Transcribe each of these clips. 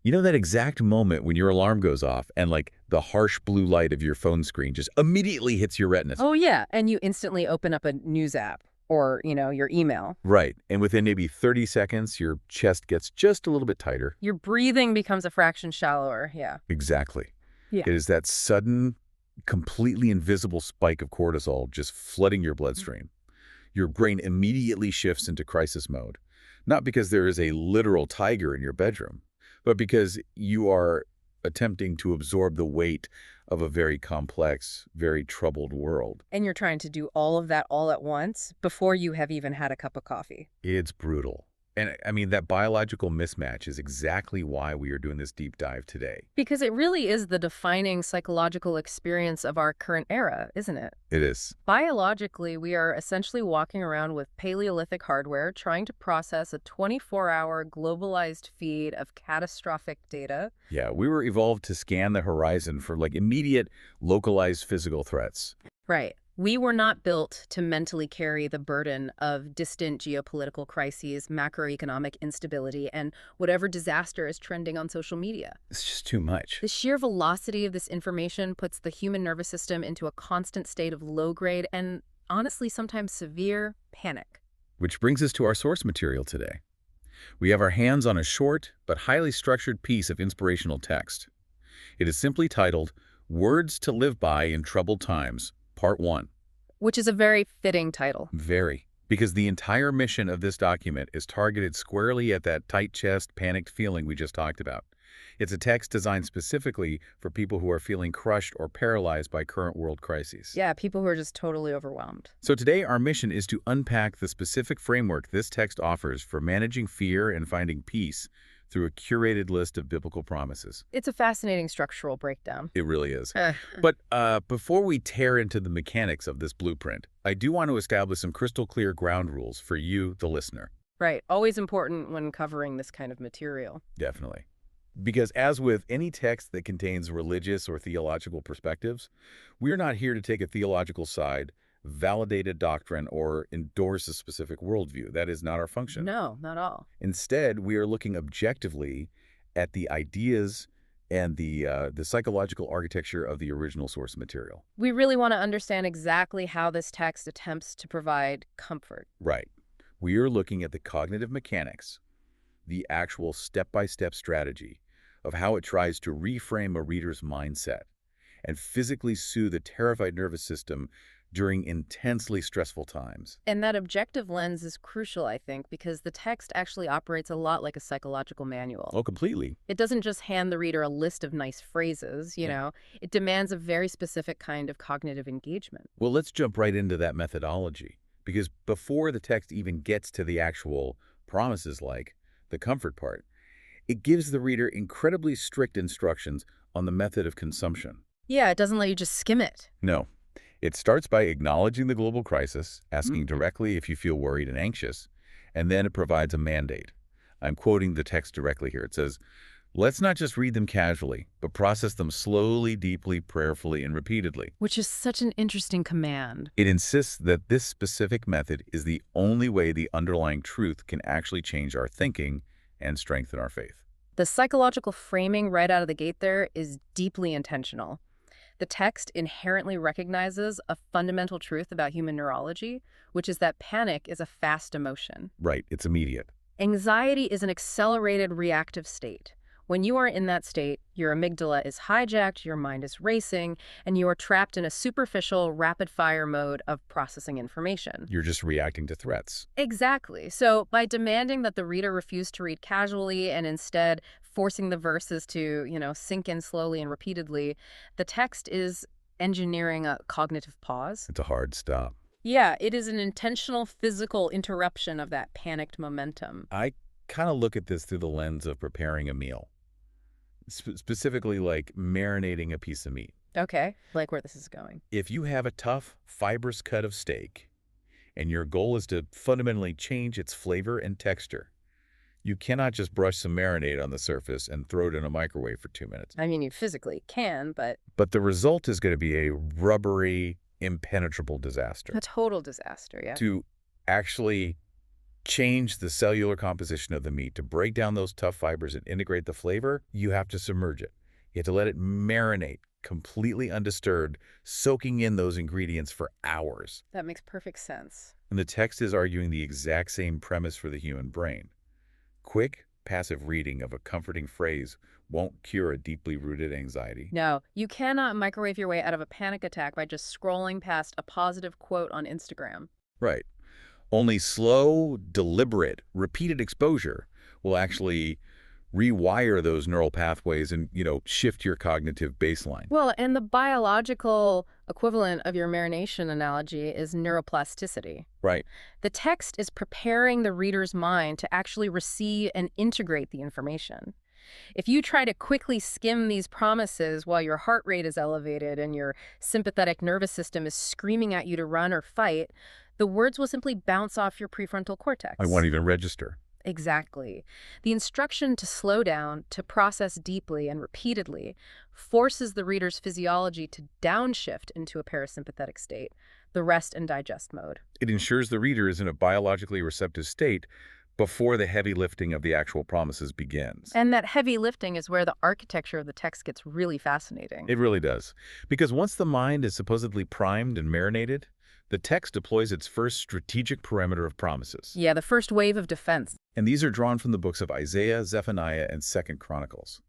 You know that exact moment when your alarm goes off and like the harsh blue light of your phone screen just immediately hits your retinas? Oh, yeah. And you instantly open up a news app or, your email. Right. And within maybe 30 seconds, your chest gets just a little bit tighter. Your breathing becomes a fraction shallower. Yeah. Exactly. Yeah. It is that sudden, completely invisible spike of cortisol just flooding your bloodstream. Your brain immediately shifts into crisis mode, not because there is a literal tiger in your bedroom, but because you are attempting to absorb the weight of a very complex, very troubled world. And you're trying to do all of that all at once before you have even had a cup of coffee. It's brutal. And I mean, that biological mismatch is exactly why we are doing this deep dive today. Because it really is the defining psychological experience of our current era, isn't it? It is. Biologically, we are essentially walking around with Paleolithic hardware trying to process a 24-hour globalized feed of catastrophic data. Yeah, we were evolved to scan the horizon for like immediate, localized physical threats. Right. We were not built to mentally carry the burden of distant geopolitical crises, macroeconomic instability, and whatever disaster is trending on social media. It's just too much. The sheer velocity of this information puts the human nervous system into a constant state of low-grade and, honestly, sometimes severe panic. Which brings us to our source material today. We have our hands on a short but highly structured piece of inspirational text. It is simply titled, Words to Live By in Troubled Times, Part 1. Which is a very fitting title. Very. Because the entire mission of this document is targeted squarely at that tight chest, panicked feeling we just talked about. It's a text designed specifically for people who are feeling crushed or paralyzed by current world crises. Yeah, people who are just totally overwhelmed. So today our mission is to unpack the specific framework this text offers for managing fear and finding peace through a curated list of biblical promises. It's a fascinating structural breakdown. It really is. But before we tear into the mechanics of this blueprint, I do want to establish some crystal clear ground rules for you, the listener. Right. Always important when covering this kind of material. Definitely. Because as with any text that contains religious or theological perspectives, we're not here to take a theological side, validate a doctrine, or endorse a specific worldview. That is not our function. No, not all. Instead, we are looking objectively at the ideas and the psychological architecture of the original source material. We really want to understand exactly how this text attempts to provide comfort. Right. We are looking at the cognitive mechanics, the actual step-by-step strategy of how it tries to reframe a reader's mindset and physically soothe the terrified nervous system during intensely stressful times. And that objective lens is crucial, I think, because the text actually operates a lot like a psychological manual. Oh, completely. It doesn't just hand the reader a list of nice phrases, It demands a very specific kind of cognitive engagement. Well, let's jump right into that methodology, because before the text even gets to the actual promises like the comfort part, it gives the reader incredibly strict instructions on the method of consumption. Yeah, it doesn't let you just skim it. No. It starts by acknowledging the global crisis, asking directly if you feel worried and anxious, and then it provides a mandate. I'm quoting the text directly here. It says, let's not just read them casually, but process them slowly, deeply, prayerfully, and repeatedly. Which is such an interesting command. It insists that this specific method is the only way the underlying truth can actually change our thinking and strengthen our faith. The psychological framing right out of the gate there is deeply intentional. The text inherently recognizes a fundamental truth about human neurology, which is that panic is a fast emotion. Right, it's immediate. Anxiety is an accelerated reactive state. When you are in that state, your amygdala is hijacked, your mind is racing, and you are trapped in a superficial, rapid-fire mode of processing information. You're just reacting to threats. Exactly. So by demanding that the reader refuse to read casually and instead forcing the verses to, sink in slowly and repeatedly, the text is engineering a cognitive pause. It's a hard stop. Yeah, it is an intentional physical interruption of that panicked momentum. I kind of look at this through the lens of preparing a meal. Specifically like marinating a piece of meat. Okay, like where this is going. If you have a tough, fibrous cut of steak, and your goal is to fundamentally change its flavor and texture, you cannot just brush some marinade on the surface and throw it in a microwave for 2 minutes. I mean, you physically can, but... But the result is going to be a rubbery, impenetrable disaster. A total disaster, yeah. To actually change the cellular composition of the meat, to break down those tough fibers and integrate the flavor, you have to submerge it. You have to let it marinate completely undisturbed, soaking in those ingredients for hours. That makes perfect sense. And the text is arguing the exact same premise for the human brain. Quick, passive reading of a comforting phrase won't cure a deeply rooted anxiety. No, you cannot microwave your way out of a panic attack by just scrolling past a positive quote on Instagram. Right. Only slow, deliberate, repeated exposure will actually rewire those neural pathways and, shift your cognitive baseline. Well, and the biological equivalent of your marination analogy is neuroplasticity. Right. The text is preparing the reader's mind to actually receive and integrate the information. If you try to quickly skim these promises while your heart rate is elevated and your sympathetic nervous system is screaming at you to run or fight, the words will simply bounce off your prefrontal cortex. I won't even register. Exactly. The instruction to slow down, to process deeply and repeatedly, forces the reader's physiology to downshift into a parasympathetic state, the rest and digest mode. It ensures the reader is in a biologically receptive state before the heavy lifting of the actual promises begins. And that heavy lifting is where the architecture of the text gets really fascinating. It really does. Because once the mind is supposedly primed and marinated, the text deploys its first strategic perimeter of promises. Yeah, the first wave of defense. And these are drawn from the books of Isaiah, Zephaniah, and 2nd Chronicles.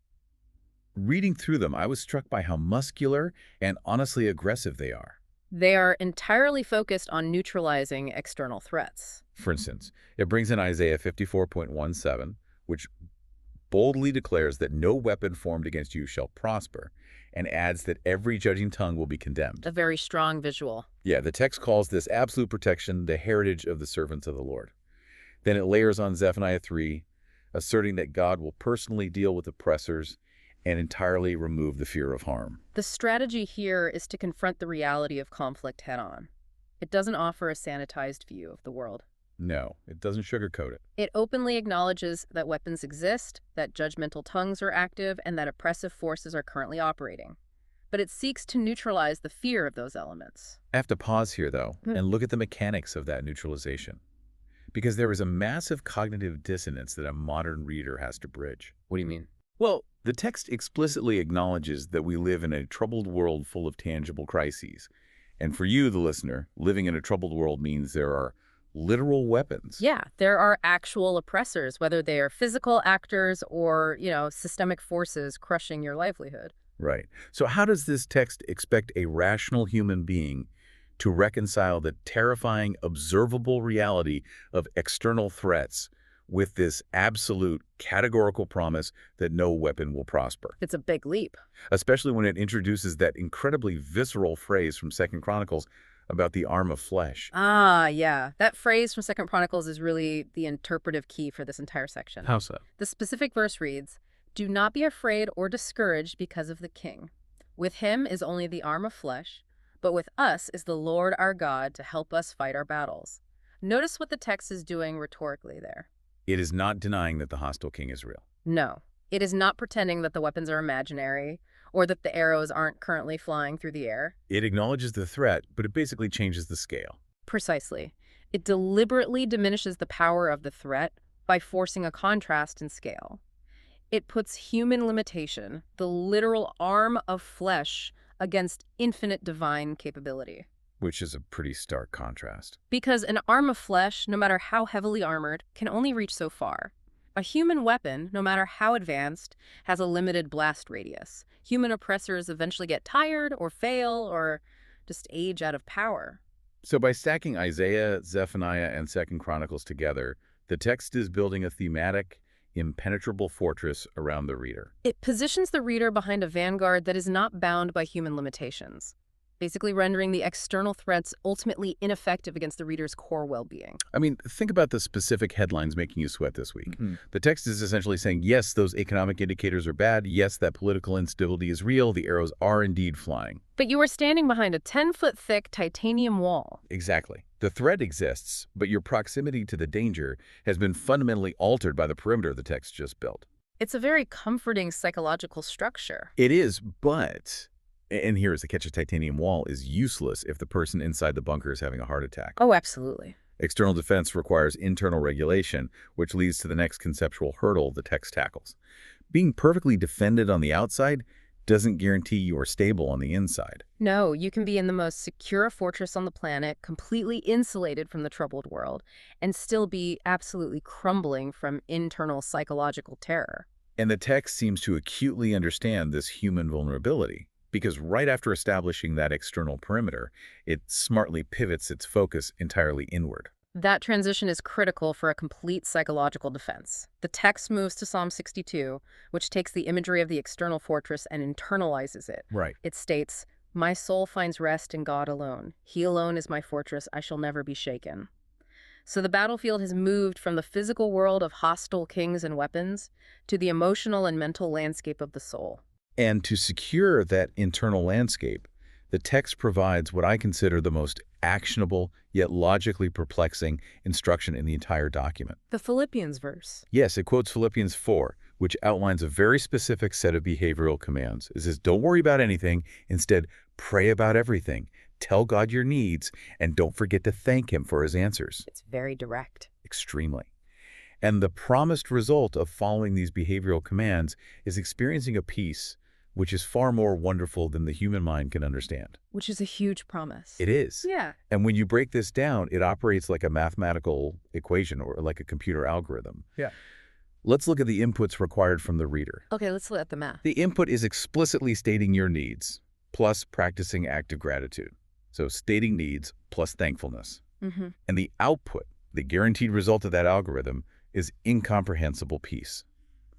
Reading through them, I was struck by how muscular and honestly aggressive they are. They are entirely focused on neutralizing external threats. For instance, it brings in Isaiah 54.17, which boldly declares that no weapon formed against you shall prosper, and adds that every judging tongue will be condemned. A very strong visual. Yeah, the text calls this absolute protection the heritage of the servants of the Lord. Then it layers on Zephaniah 3, asserting that God will personally deal with oppressors and entirely remove the fear of harm. The strategy here is to confront the reality of conflict head-on. It doesn't offer a sanitized view of the world. No, it doesn't sugarcoat it. It openly acknowledges that weapons exist, that judgmental tongues are active, and that oppressive forces are currently operating. But it seeks to neutralize the fear of those elements. I have to pause here, though, and look at the mechanics of that neutralization. Because there is a massive cognitive dissonance that a modern reader has to bridge. What do you mean? Well, the text explicitly acknowledges that we live in a troubled world full of tangible crises. And for you, the listener, living in a troubled world means there are literal weapons. Yeah, there are actual oppressors, whether they are physical actors or, systemic forces crushing your livelihood. Right. So how does this text expect a rational human being to reconcile the terrifying, observable reality of external threats with this absolute, categorical promise that no weapon will prosper? It's a big leap. Especially when it introduces that incredibly visceral phrase from 2nd Chronicles about the arm of flesh. Ah, yeah. That phrase from 2nd Chronicles is really the interpretive key for this entire section. How so? The specific verse reads, "Do not be afraid or discouraged because of the king. With him is only the arm of flesh, but with us is the Lord our God to help us fight our battles." Notice what the text is doing rhetorically there. It is not denying that the hostile king is real. No, it is not pretending that the weapons are imaginary or that the arrows aren't currently flying through the air. It acknowledges the threat, but it basically changes the scale. Precisely. It deliberately diminishes the power of the threat by forcing a contrast in scale. It puts human limitation, the literal arm of flesh, against infinite divine capability. Which is a pretty stark contrast. Because an arm of flesh, no matter how heavily armored, can only reach so far. A human weapon, no matter how advanced, has a limited blast radius. Human oppressors eventually get tired or fail or just age out of power. So by stacking Isaiah, Zephaniah, and 2nd Chronicles together, the text is building a thematic, impenetrable fortress around the reader. It positions the reader behind a vanguard that is not bound by human limitations, basically rendering the external threats ultimately ineffective against the reader's core well-being. I mean, think about the specific headlines making you sweat this week. The text is essentially saying, yes, those economic indicators are bad. Yes, that political instability is real. The arrows are indeed flying. But you are standing behind a 10-foot-thick titanium wall. Exactly. The threat exists, but your proximity to the danger has been fundamentally altered by the perimeter the text just built. It's a very comforting psychological structure. It is, but... And here is the catch: a titanium wall is useless if the person inside the bunker is having a heart attack. Oh, absolutely. External defense requires internal regulation, which leads to the next conceptual hurdle the text tackles. Being perfectly defended on the outside doesn't guarantee you are stable on the inside. No, you can be in the most secure fortress on the planet, completely insulated from the troubled world, and still be absolutely crumbling from internal psychological terror. And the text seems to acutely understand this human vulnerability, because right after establishing that external perimeter, it smartly pivots its focus entirely inward. That transition is critical for a complete psychological defense. The text moves to Psalm 62, which takes the imagery of the external fortress and internalizes it. Right. It states, "My soul finds rest in God alone. He alone is my fortress. I shall never be shaken." So the battlefield has moved from the physical world of hostile kings and weapons to the emotional and mental landscape of the soul. And to secure that internal landscape, the text provides what I consider the most actionable yet logically perplexing instruction in the entire document. The Philippians verse. Yes, it quotes Philippians 4, which outlines a very specific set of behavioral commands. It says, don't worry about anything. Instead, pray about everything. Tell God your needs, and don't forget to thank Him for His answers. It's very direct. Extremely. And the promised result of following these behavioral commands is experiencing a peace which is far more wonderful than the human mind can understand. Which is a huge promise. It is. Yeah. And when you break this down, it operates like a mathematical equation or like a computer algorithm. Yeah. Let's look at the inputs required from the reader. Okay, let's look at the math. The input is explicitly stating your needs, plus practicing active gratitude. So stating needs plus thankfulness. Mm-hmm. And the output, the guaranteed result of that algorithm, is incomprehensible peace.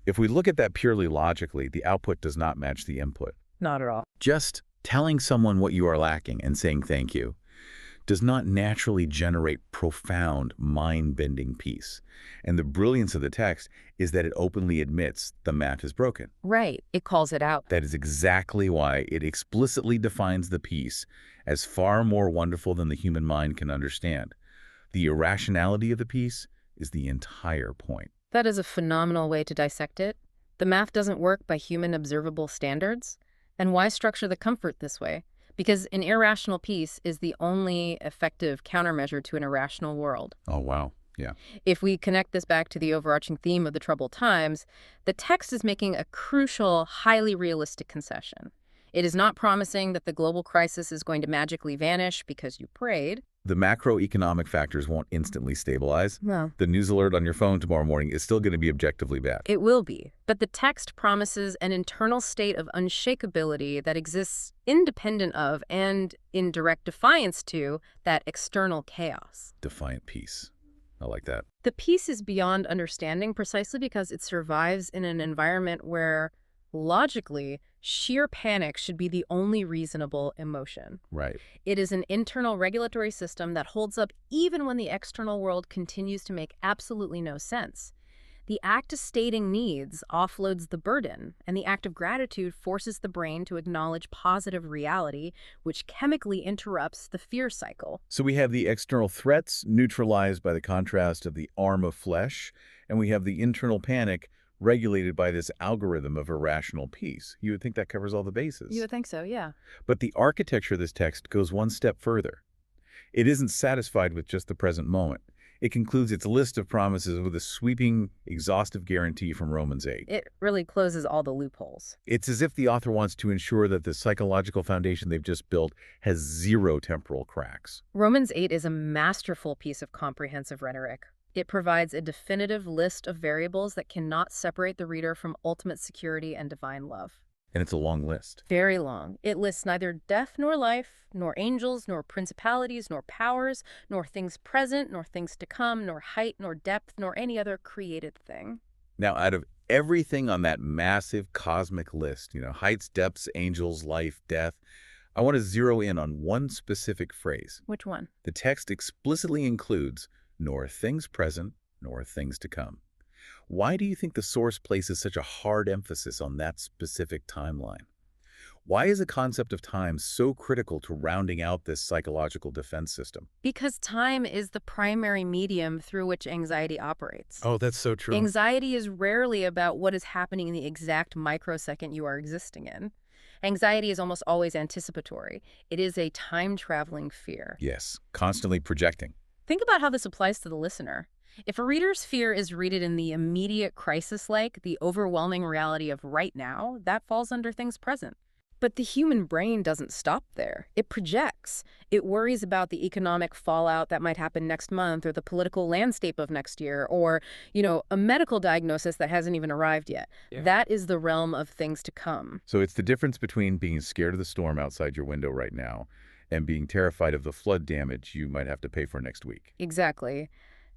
If we look at that purely logically, the output does not match the input. Not at all. Just telling someone what you are lacking and saying thank you does not naturally generate profound, mind-bending peace. And the brilliance of the text is that it openly admits the math is broken. Right. It calls it out. That is exactly why it explicitly defines the peace as far more wonderful than the human mind can understand. The irrationality of the peace is the entire point. That is a phenomenal way to dissect it. The math doesn't work by human observable standards. And why structure the comfort this way? Because an irrational peace is the only effective countermeasure to an irrational world. Oh, wow. Yeah. If we connect this back to the overarching theme of the troubled times, the text is making a crucial, highly realistic concession. It is not promising that the global crisis is going to magically vanish because you prayed. The macroeconomic factors won't instantly stabilize. No. The news alert on your phone tomorrow morning is still going to be objectively bad. It will be. But the text promises an internal state of unshakability that exists independent of and in direct defiance to that external chaos. Defiant peace. I like that. The peace is beyond understanding precisely because it survives in an environment where, logically, sheer panic should be the only reasonable emotion. Right. It is an internal regulatory system that holds up even when the external world continues to make absolutely no sense. The act of stating needs offloads the burden, and the act of gratitude forces the brain to acknowledge positive reality, which chemically interrupts the fear cycle. So we have the external threats neutralized by the contrast of the arm of flesh, and we have the internal panic regulated by this algorithm of irrational peace. You would think that covers all the bases. You would think so, yeah. But the architecture of this text goes one step further. It isn't satisfied with just the present moment. It concludes its list of promises with a sweeping, exhaustive guarantee from Romans 8. It really closes all the loopholes. It's as if the author wants to ensure that the psychological foundation they've just built has zero temporal cracks. Romans 8 is a masterful piece of comprehensive rhetoric. It provides a definitive list of variables that cannot separate the reader from ultimate security and divine love. And it's a long list. Very long. It lists neither death nor life, nor angels, nor principalities, nor powers, nor things present, nor things to come, nor height, nor depth, nor any other created thing. Now, out of everything on that massive cosmic list, heights, depths, angels, life, death, I want to zero in on one specific phrase. Which one? The text explicitly includes nor things present, nor things to come. Why do you think the source places such a hard emphasis on that specific timeline? Why is the concept of time so critical to rounding out this psychological defense system? Because time is the primary medium through which anxiety operates. Oh, that's so true. Anxiety is rarely about what is happening in the exact microsecond you are existing in. Anxiety is almost always anticipatory. It is a time-traveling fear. Yes, constantly projecting. Think about how this applies to the listener. If a reader's fear is rooted in the immediate crisis like the overwhelming reality of right now, that falls under things present. But the human brain doesn't stop there. It projects. It worries about the economic fallout that might happen next month or the political landscape of next year or, a medical diagnosis that hasn't even arrived yet. Yeah. That is the realm of things to come. So it's the difference between being scared of the storm outside your window right now and being terrified of the flood damage you might have to pay for next week. Exactly.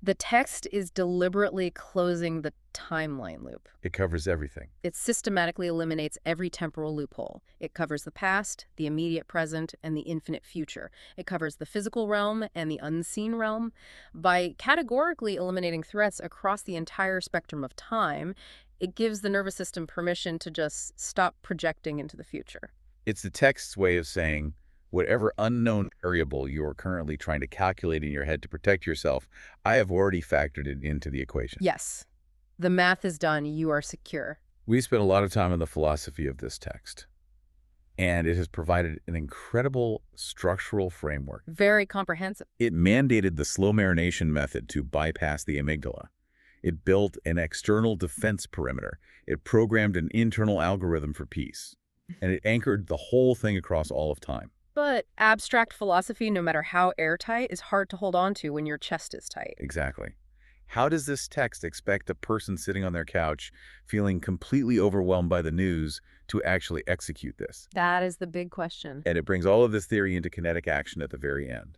The text is deliberately closing the timeline loop. It covers everything. It systematically eliminates every temporal loophole. It covers the past, the immediate present, and the infinite future. It covers the physical realm and the unseen realm. By categorically eliminating threats across the entire spectrum of time, it gives the nervous system permission to just stop projecting into the future. It's the text's way of saying, whatever unknown variable you are currently trying to calculate in your head to protect yourself, I have already factored it into the equation. Yes. The math is done. You are secure. We spent a lot of time on the philosophy of this text, and it has provided an incredible structural framework. Very comprehensive. It mandated the slow marination method to bypass the amygdala. It built an external defense perimeter. It programmed an internal algorithm for peace, and it anchored the whole thing across all of time. But abstract philosophy, no matter how airtight, is hard to hold on to when your chest is tight. Exactly. How does this text expect a person sitting on their couch feeling completely overwhelmed by the news to actually execute this? That is the big question. And it brings all of this theory into kinetic action at the very end.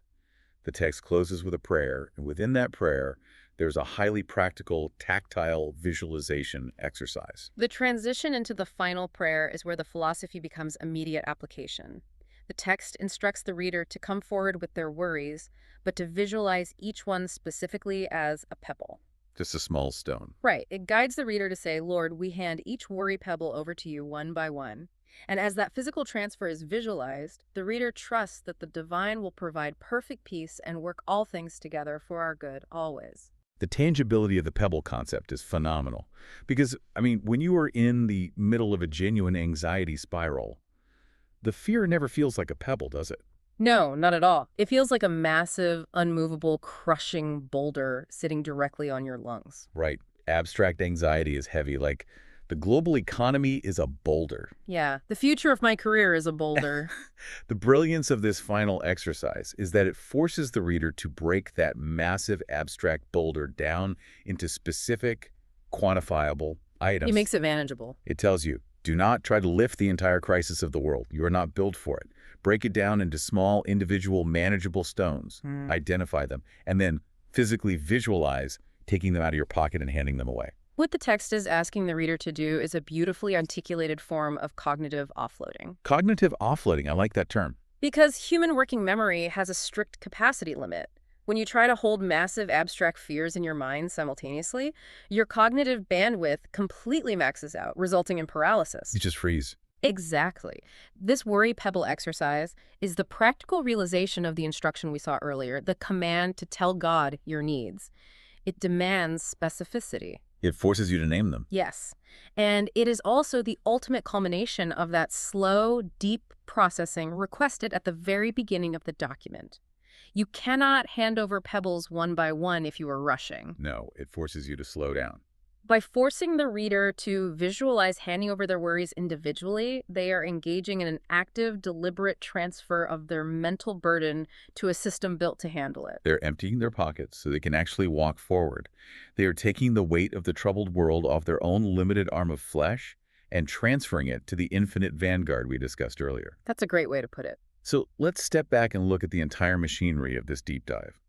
The text closes with a prayer, and within that prayer, there's a highly practical, tactile visualization exercise. The transition into the final prayer is where the philosophy becomes immediate application. The text instructs the reader to come forward with their worries, but to visualize each one specifically as a pebble. Just a small stone. Right. It guides the reader to say, Lord, we hand each worry pebble over to you one by one. And as that physical transfer is visualized, the reader trusts that the divine will provide perfect peace and work all things together for our good always. The tangibility of the pebble concept is phenomenal. Because, when you are in the middle of a genuine anxiety spiral, the fear never feels like a pebble, does it? No, not at all. It feels like a massive, unmovable, crushing boulder sitting directly on your lungs. Right. Abstract anxiety is heavy, like the global economy is a boulder. Yeah, the future of my career is a boulder. The brilliance of this final exercise is that it forces the reader to break that massive abstract boulder down into specific, quantifiable items. It makes it manageable. It tells you, do not try to lift the entire crisis of the world. You are not built for it. Break it down into small, individual, manageable stones. Identify them, and then physically visualize taking them out of your pocket and handing them away. What the text is asking the reader to do is a beautifully articulated form of cognitive offloading. Cognitive offloading, I like that term. Because human working memory has a strict capacity limit. When you try to hold massive abstract fears in your mind simultaneously, your cognitive bandwidth completely maxes out, resulting in paralysis. You just freeze. Exactly. This worry pebble exercise is the practical realization of the instruction we saw earlier, the command to tell God your needs. It demands specificity. It forces you to name them. Yes. And it is also the ultimate culmination of that slow, deep processing requested at the very beginning of the document. You cannot hand over pebbles one by one if you are rushing. No, it forces you to slow down. By forcing the reader to visualize handing over their worries individually, they are engaging in an active, deliberate transfer of their mental burden to a system built to handle it. They're emptying their pockets so they can actually walk forward. They are taking the weight of the troubled world off their own limited arm of flesh and transferring it to the infinite vanguard we discussed earlier. That's a great way to put it. So let's step back and look at the entire machinery of this deep dive.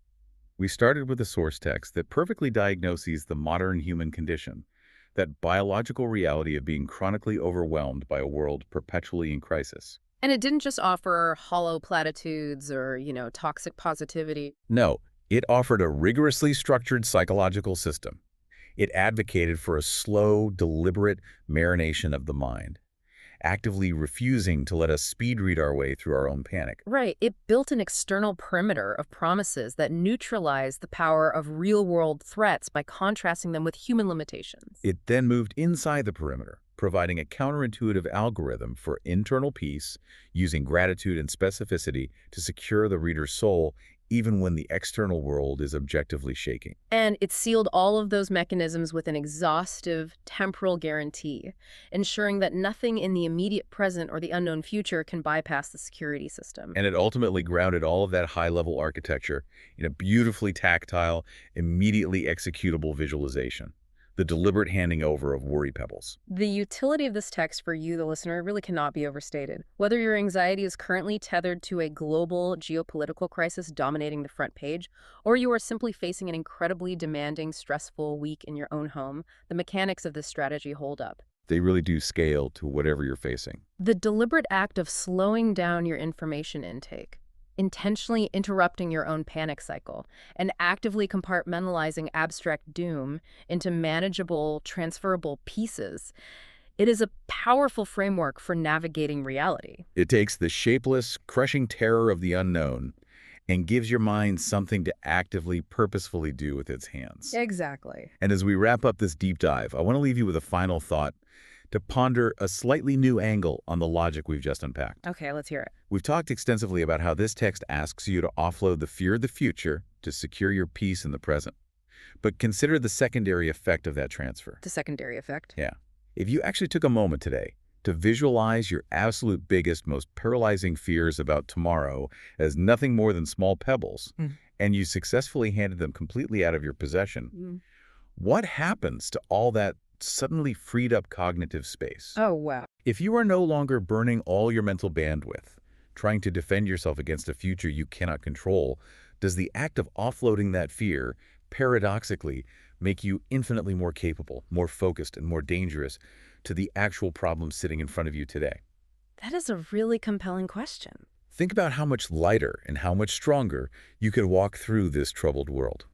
We started with a source text that perfectly diagnoses the modern human condition, that biological reality of being chronically overwhelmed by a world perpetually in crisis. And it didn't just offer hollow platitudes or, toxic positivity. No, it offered a rigorously structured psychological system. It advocated for a slow, deliberate marination of the mind, actively refusing to let us speed read our way through our own panic. Right. It built an external perimeter of promises that neutralized the power of real-world threats by contrasting them with human limitations. It then moved inside the perimeter, providing a counterintuitive algorithm for internal peace, using gratitude and specificity to secure the reader's soul even when the external world is objectively shaking. And it sealed all of those mechanisms with an exhaustive temporal guarantee, ensuring that nothing in the immediate present or the unknown future can bypass the security system. And it ultimately grounded all of that high-level architecture in a beautifully tactile, immediately executable visualization, the deliberate handing over of worry pebbles. The utility of this text for you, the listener, really cannot be overstated. Whether your anxiety is currently tethered to a global geopolitical crisis dominating the front page, or you are simply facing an incredibly demanding, stressful week in your own home, the mechanics of this strategy hold up. They really do scale to whatever you're facing. The deliberate act of slowing down your information intake, intentionally interrupting your own panic cycle, and actively compartmentalizing abstract doom into manageable, transferable pieces. It is a powerful framework for navigating reality. It takes the shapeless, crushing terror of the unknown and gives your mind something to actively, purposefully do with its hands. Exactly. And as we wrap up this deep dive, I want to leave you with a final thought to ponder a slightly new angle on the logic we've just unpacked. Okay, let's hear it. We've talked extensively about how this text asks you to offload the fear of the future to secure your peace in the present. But consider the secondary effect of that transfer. The secondary effect. Yeah. If you actually took a moment today to visualize your absolute biggest, most paralyzing fears about tomorrow as nothing more than small pebbles, and you successfully handed them completely out of your possession, what happens to all that suddenly freed up cognitive space? Oh, wow. If you are no longer burning all your mental bandwidth, trying to defend yourself against a future you cannot control, does the act of offloading that fear, paradoxically, make you infinitely more capable, more focused, and more dangerous to the actual problem sitting in front of you today? That is a really compelling question. Think about how much lighter and how much stronger you could walk through this troubled world.